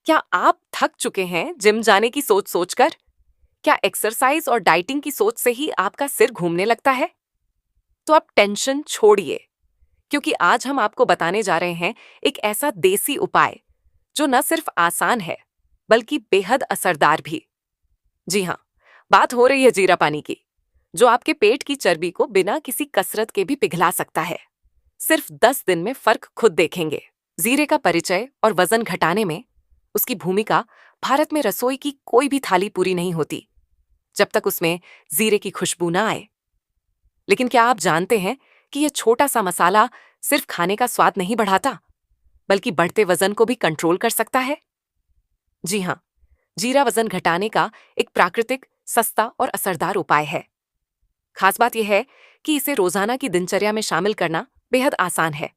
क्या आप थक चुके हैं जिम जाने की सोच सोचकर? क्या एक्सरसाइज और डाइटिंग की सोच से ही आपका सिर घूमने लगता है? तो आप टेंशन छोड़िए, क्योंकि आज हम आपको बताने जा रहे हैं एक ऐसा देसी उपाय जो न सिर्फ आसान है, बल्कि बेहद असरदार भी। जी हाँ, बात हो रही है जीरा पानी की, जो आपके पेट की चर्बी को बिना किसी कसरत के भी पिघला सकता है। सिर्फ 10 दिन में फर्क खुद देखेंगे। जीरे का परिचय और वजन घटाने में उसकी भूमिका। भारत में रसोई की कोई भी थाली पूरी नहीं होती जब तक उसमें जीरे की खुशबू ना आए। लेकिन क्या आप जानते हैं कि यह छोटा सा मसाला सिर्फ खाने का स्वाद नहीं बढ़ाता, बल्कि बढ़ते वजन को भी कंट्रोल कर सकता है? जी हाँ, जीरा वजन घटाने का एक प्राकृतिक, सस्ता और असरदार उपाय है। खास बात यह है कि इसे रोजाना की दिनचर्या में शामिल करना बेहद आसान है।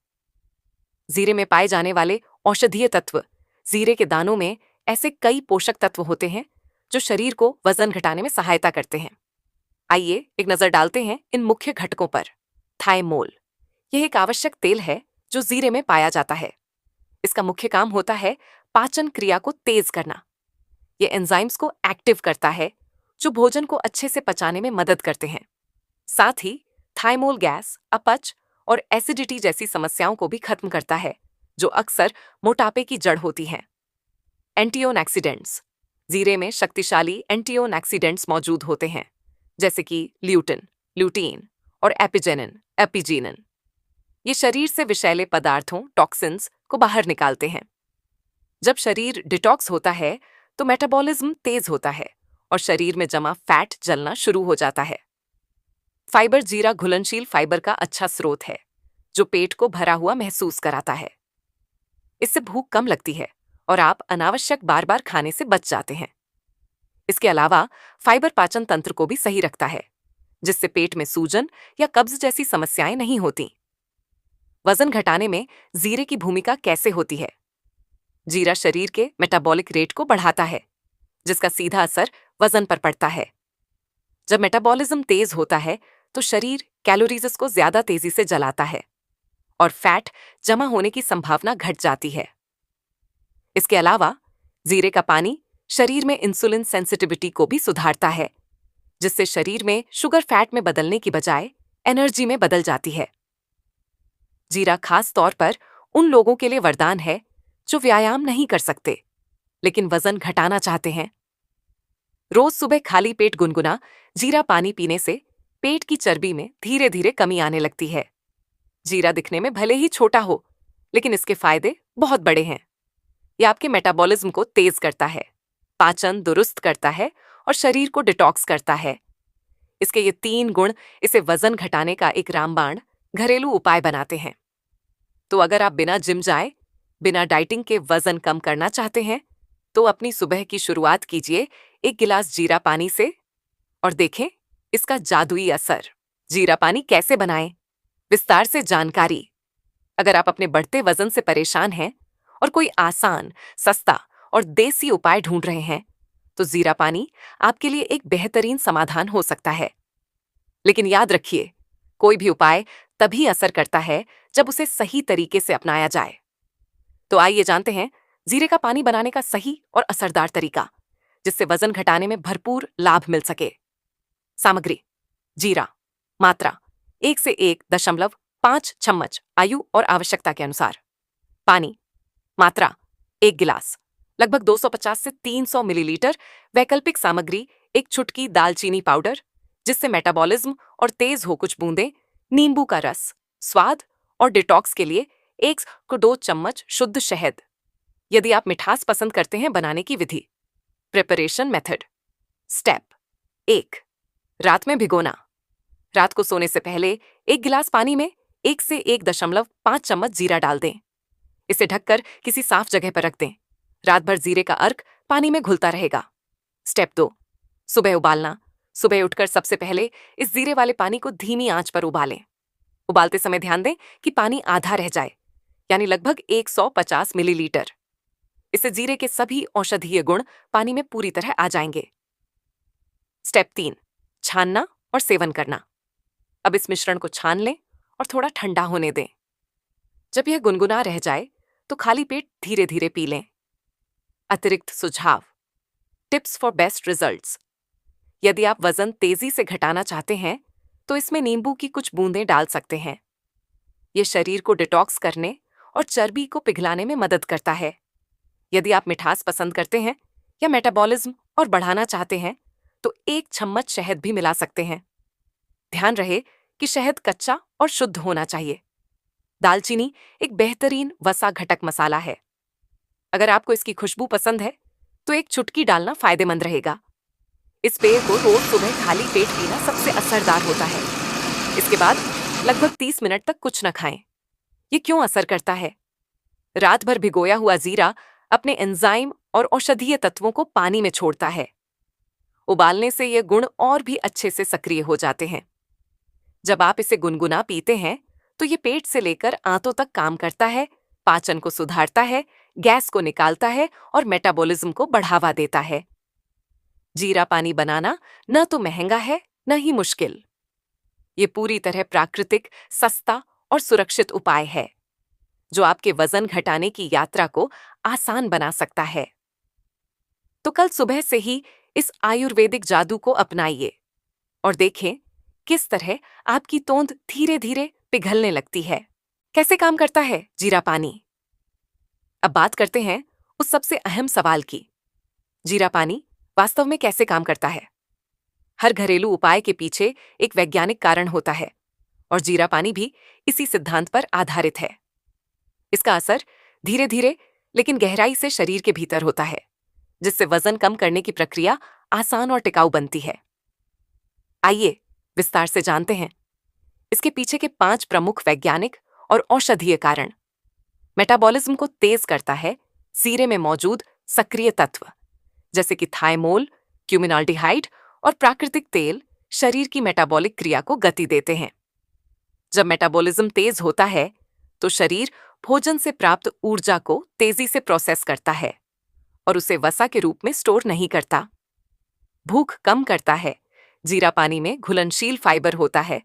जीरे में पाए जाने वाले औषधीय तत्व, जीरे के दानों में ऐसे कई पोषक तत्व होते हैं जो शरीर को वजन घटाने में सहायता करते हैं। आइए एक नजर डालते हैं इन मुख्य घटकों पर। थाइमोल, यह एक आवश्यक तेल है जो जीरे में पाया जाता है। इसका मुख्य काम होता है पाचन क्रिया को तेज करना। यह एंजाइम्स को एक्टिव करता है जो भोजन को अच्छे से पचाने में मदद करते हैं। साथ ही थाइमोल गैस, अपच और एसिडिटी जैसी समस्याओं को भी खत्म करता है, जो अक्सर मोटापे की जड़ होती हैं। एंटीओक्सीडेंट्स, जीरे में शक्तिशाली एंटीओक्सीडेंट्स मौजूद होते हैं, जैसे कि ल्यूटिन, ल्यूटीन और एपिजीनन। ये शरीर से विषैले पदार्थों, टॉक्सिन्स को बाहर निकालते हैं। जब शरीर डिटॉक्स होता है तो मेटाबॉलिज्म तेज होता है और शरीर में जमा फैट जलना शुरू हो जाता है। फाइबर, जीरा घुलनशील फाइबर का अच्छा स्रोत है जो पेट को भरा हुआ महसूस कराता है। इससे भूख कम लगती है और आप अनावश्यक बार बार खाने से बच जाते हैं। इसके अलावा फाइबर पाचन तंत्र को भी सही रखता है, जिससे पेट में सूजन या कब्ज जैसी समस्याएं नहीं होती। वजन घटाने में जीरे की भूमिका कैसे होती है? जीरा शरीर के मेटाबॉलिक रेट को बढ़ाता है, जिसका सीधा असर वजन पर पड़ता है। जब मेटाबॉलिज्म तेज होता है तो शरीर कैलोरीज को ज्यादा तेजी से जलाता है और फैट जमा होने की संभावना घट जाती है। इसके अलावा जीरे का पानी शरीर में इंसुलिन सेंसिटिविटी को भी सुधारता है, जिससे शरीर में शुगर फैट में बदलने की बजाय एनर्जी में बदल जाती है। जीरा खास तौर पर उन लोगों के लिए वरदान है जो व्यायाम नहीं कर सकते लेकिन वजन घटाना चाहते हैं। रोज सुबह खाली पेट गुनगुना जीरा पानी पीने से पेट की चर्बी में धीरे धीरे कमी आने लगती है। जीरा दिखने में भले ही छोटा हो, लेकिन इसके फायदे बहुत बड़े हैं। यह आपके मेटाबॉलिज्म को तेज करता है, पाचन दुरुस्त करता है और शरीर को डिटॉक्स करता है। इसके ये 3 गुण इसे वजन घटाने का एक रामबाण घरेलू उपाय बनाते हैं। तो अगर आप बिना जिम जाए, बिना डाइटिंग के वजन कम करना चाहते हैं, तो अपनी सुबह की शुरुआत कीजिए एक गिलास जीरा पानी से और देखें इसका जादुई असर। जीरा पानी कैसे बनाएं? विस्तार से जानकारी। अगर आप अपने बढ़ते वजन से परेशान हैं और कोई आसान, सस्ता और देसी उपाय ढूंढ रहे हैं, तो जीरा पानी आपके लिए एक बेहतरीन समाधान हो सकता है। लेकिन याद रखिए, कोई भी उपाय तभी असर करता है जब उसे सही तरीके से अपनाया जाए। तो आइए जानते हैं जीरे का पानी बनाने का सही और असरदार तरीका, जिससे वजन घटाने में भरपूर लाभ मिल सके। सामग्री: जीरा, मात्रा 1 से 1.5 चम्मच, आयु और आवश्यकता के अनुसार। पानी, मात्रा 1 गिलास, लगभग 250 से 300 मिलीलीटर। वैकल्पिक सामग्री: एक चुटकी दालचीनी पाउडर, जिससे मेटाबॉलिज्म और तेज हो कुछ बूंदें। नींबू का रस, स्वाद और डिटॉक्स के लिए 1 को 2 चम्मच शुद्ध शहद। यदि आप मिठास पसंद करते हैं, बनाने की विधि। Preparation method. स्टेप 1, रात में भिगोना। रात को सोने से पहले 1 गिलास पानी में 1 से 1.5 चम्मच जीरा डाल दें। इसे ढककर किसी साफ जगह पर रख दें। रात भर जीरे का अर्क पानी में घुलता रहेगा। स्टेप 2, सुबह उबालना। सुबह उठकर सबसे पहले इस जीरे वाले पानी को धीमी आंच पर उबालें। उबालते समय ध्यान दें कि पानी आधा रह जाए, यानी लगभग 150 मिलीलीटर। इससे जीरे के सभी औषधीय गुण पानी में पूरी तरह आ जाएंगे। स्टेप 3, छानना और सेवन करना। अब इस मिश्रण को छान लें और थोड़ा ठंडा होने दें। जब यह गुनगुना रह जाए तो खाली पेट धीरे धीरे पी लें। अतिरिक्त सुझाव, टिप्स फॉर बेस्ट रिजल्ट्स। यदि आप वजन तेजी से घटाना चाहते हैं तो इसमें नींबू की कुछ बूंदें डाल सकते हैं। ये शरीर को डिटॉक्स करने और चर्बी को पिघलाने में मदद करता है। यदि आप मिठास पसंद करते हैं या मेटाबॉलिज्म और बढ़ाना चाहते हैं तो 1 चम्मच शहद भी मिला सकते हैं। ध्यान रहे कि शहद कच्चा और शुद्ध होना चाहिए। दालचीनी एक बेहतरीन वसा घटक मसाला है। अगर आपको इसकी खुशबू पसंद है तो एक चुटकी डालना फायदेमंद रहेगा। इस पेय को रोज सुबह खाली पेट पीना सबसे असरदार होता है। इसके बाद लगभग 30 मिनट तक कुछ न खाएं। ये क्यों असर करता है? रात भर भिगोया हुआ जीरा अपने एंजाइम और औषधीय तत्वों को पानी में छोड़ता है। उबालने से ये गुण और भी अच्छे से सक्रिय हो जाते हैं। जब आप इसे गुनगुना पीते हैं तो ये पेट से लेकर आंतों तक काम करता है, पाचन को सुधारता है, गैस को निकालता है और मेटाबॉलिज्म को बढ़ावा देता है। जीरा पानी बनाना न तो महंगा है न ही मुश्किल। ये पूरी तरह प्राकृतिक, सस्ता और सुरक्षित उपाय है जो आपके वजन घटाने की यात्रा को आसान बना सकता है। तो कल सुबह से ही इस आयुर्वेदिक जादू को अपनाइए और देखें किस तरह आपकी तोंद धीरे धीरे पिघलने लगती है। कैसे काम करता है जीरा पानी? अब बात करते हैं उस सबसे अहम सवाल की। जीरा पानी वास्तव में कैसे काम करता है? हर घरेलू उपाय के पीछे एक वैज्ञानिक कारण होता है और जीरा पानी भी इसी सिद्धांत पर आधारित है। इसका असर धीरे धीरे लेकिन गहराई से शरीर के भीतर होता है, जिससे वजन कम करने की प्रक्रिया आसान और टिकाऊ बनती है। आइए विस्तार से जानते हैं इसके पीछे के 5 प्रमुख वैज्ञानिक और औषधीय कारण। मेटाबॉलिज्म को तेज करता है जीरे में मौजूद सक्रिय तत्व जैसे कि थाइमोल, क्यूमिनाल्डिहाइड और प्राकृतिक तेल शरीर की मेटाबॉलिक क्रिया को गति देते हैं। जब मेटाबॉलिज्म तेज होता है तो शरीर भोजन से प्राप्त ऊर्जा को तेजी से प्रोसेस करता है और उसे वसा के रूप में स्टोर नहीं करता। भूख कम करता है। जीरा पानी में घुलनशील फाइबर होता है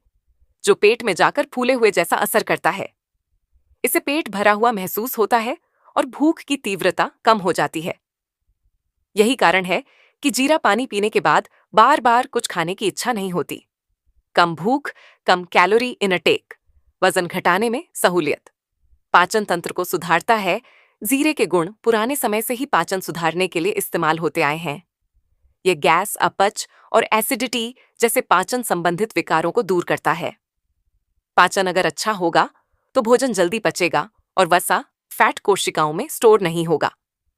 जो पेट में जाकर फूले हुए जैसा असर करता है। इससे पेट भरा हुआ महसूस होता है और भूख की तीव्रता कम हो जाती है। यही कारण है कि जीरा पानी पीने के बाद बार बार कुछ खाने की इच्छा नहीं होती। कम भूख, कम कैलोरी इनटेक, वजन घटाने में सहूलियत, पाचन तंत्र को सुधारता है। जीरे के गुण पुराने समय से ही पाचन सुधारने के लिए इस्तेमाल होते आए हैं। ये गैस, अपच और एसिडिटी जैसे पाचन संबंधित विकारों को दूर करता है। पाचन अगर अच्छा होगा तो भोजन जल्दी पचेगा और वसा फैट कोशिकाओं में स्टोर नहीं होगा।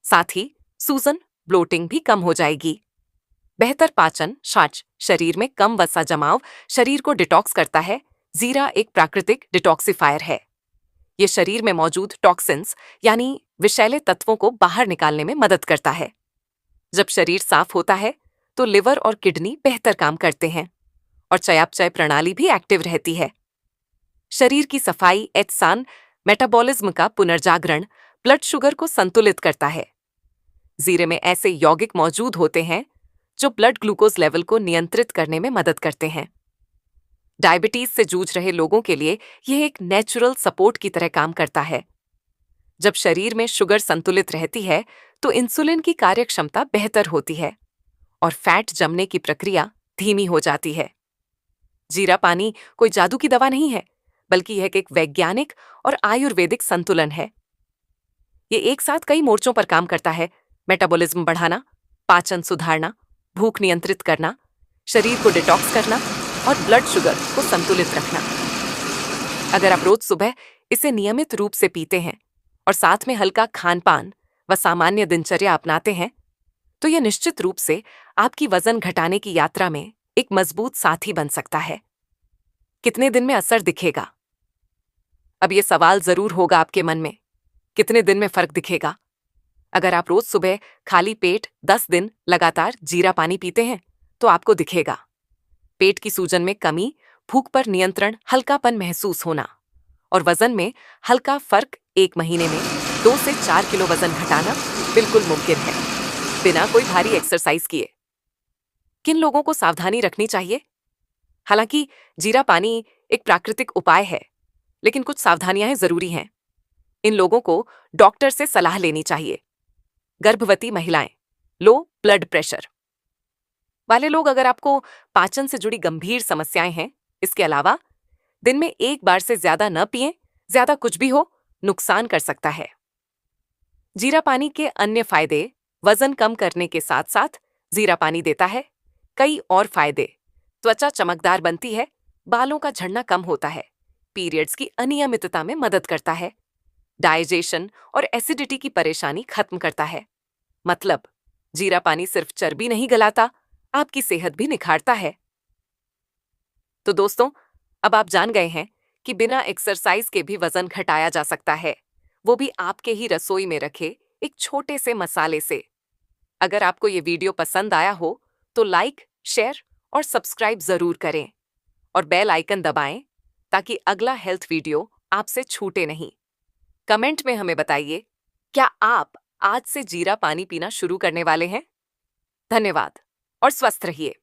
साथ ही सूजन, ब्लोटिंग भी कम हो जाएगी। बेहतर पाचन शाच शरीर में कम वसा जमाव शरीर को डिटॉक्स करता है। जीरा एक प्राकृतिक डिटॉक्सिफायर है। ये शरीर में मौजूद टॉक्सिन्स यानी विषैले तत्वों को बाहर निकालने में मदद करता है। जब शरीर साफ होता है तो लिवर और किडनी बेहतर काम करते हैं और चयापचय प्रणाली भी एक्टिव रहती है। शरीर की सफाई, एहसान, मेटाबॉलिज्म का पुनर्जागरण, ब्लड शुगर को संतुलित करता है। जीरे में ऐसे यौगिक मौजूद होते हैं जो ब्लड ग्लूकोज लेवल को नियंत्रित करने में मदद करते हैं। डायबिटीज से जूझ रहे लोगों के लिए यह एक नेचुरल सपोर्ट की तरह काम करता है। जब शरीर में शुगर संतुलित रहती है तो इंसुलिन की कार्यक्षमता बेहतर होती है और फैट जमने की प्रक्रिया धीमी हो जाती है। जीरा पानी कोई जादू की दवा नहीं है, बल्कि यह एक वैज्ञानिक और आयुर्वेदिक संतुलन है। ये एक साथ कई मोर्चों पर काम करता है। मेटाबॉलिज्म बढ़ाना, पाचन सुधारना, भूख नियंत्रित करना, शरीर को डिटॉक्स करना और ब्लड शुगर को संतुलित रखना। अगर आप रोज सुबह इसे नियमित रूप से पीते हैं और साथ में हल्का खान पान व सामान्य दिनचर्या अपनाते हैं तो यह निश्चित रूप से आपकी वजन घटाने की यात्रा में एक मजबूत साथी बन सकता है। कितने दिन में असर दिखेगा? अब यह सवाल जरूर होगा आपके मन में, कितने दिन में फर्क दिखेगा? अगर आप रोज सुबह खाली पेट 10 दिन लगातार जीरा पानी पीते हैं तो आपको दिखेगा पेट की सूजन में कमी, भूख पर नियंत्रण, हल्कापन महसूस होना और वजन में हल्का फर्क। 1 महीने में 2 से 4 किलो वजन घटाना बिल्कुल मुमकिन है बिना कोई भारी एक्सरसाइज किए। किन लोगों को सावधानी रखनी चाहिए? हालांकि जीरा पानी एक प्राकृतिक उपाय है, लेकिन कुछ सावधानियां जरूरी हैं। इन लोगों को डॉक्टर से सलाह लेनी चाहिए। गर्भवती महिलाएं, लो ब्लड प्रेशर वाले लोग, अगर आपको पाचन से जुड़ी गंभीर समस्याएं हैं, इसके अलावा दिन में एक बार से ज्यादा न पिएं, ज्यादा कुछ भी हो, नुकसान कर सकता है। जीरा पानी के अन्य फायदे वजन कम करने के साथ साथ जीरा पानी देता है कई और फायदे। त्वचा चमकदार बनती है, बालों का झड़ना कम होता है, पीरियड्स की अनियमितता में मदद करता है, डाइजेशन और एसिडिटी की परेशानी खत्म करता है। मतलब जीरा पानी सिर्फ चर्बी नहीं गलाता, आपकी सेहत भी निखारता है। तो दोस्तों, अब आप जान गए हैं कि बिना एक्सरसाइज के भी वजन घटाया जा सकता है, वो भी आपके ही रसोई में रखे एक छोटे से मसाले से। अगर आपको ये वीडियो पसंद आया हो तो लाइक, शेयर और सब्सक्राइब जरूर करें और बेल आइकन दबाएं ताकि अगला हेल्थ वीडियो आपसे छूटे नहीं। कमेंट में हमें बताइए, क्या आप आज से जीरा पानी पीना शुरू करने वाले हैं? धन्यवाद और स्वस्थ रहिए।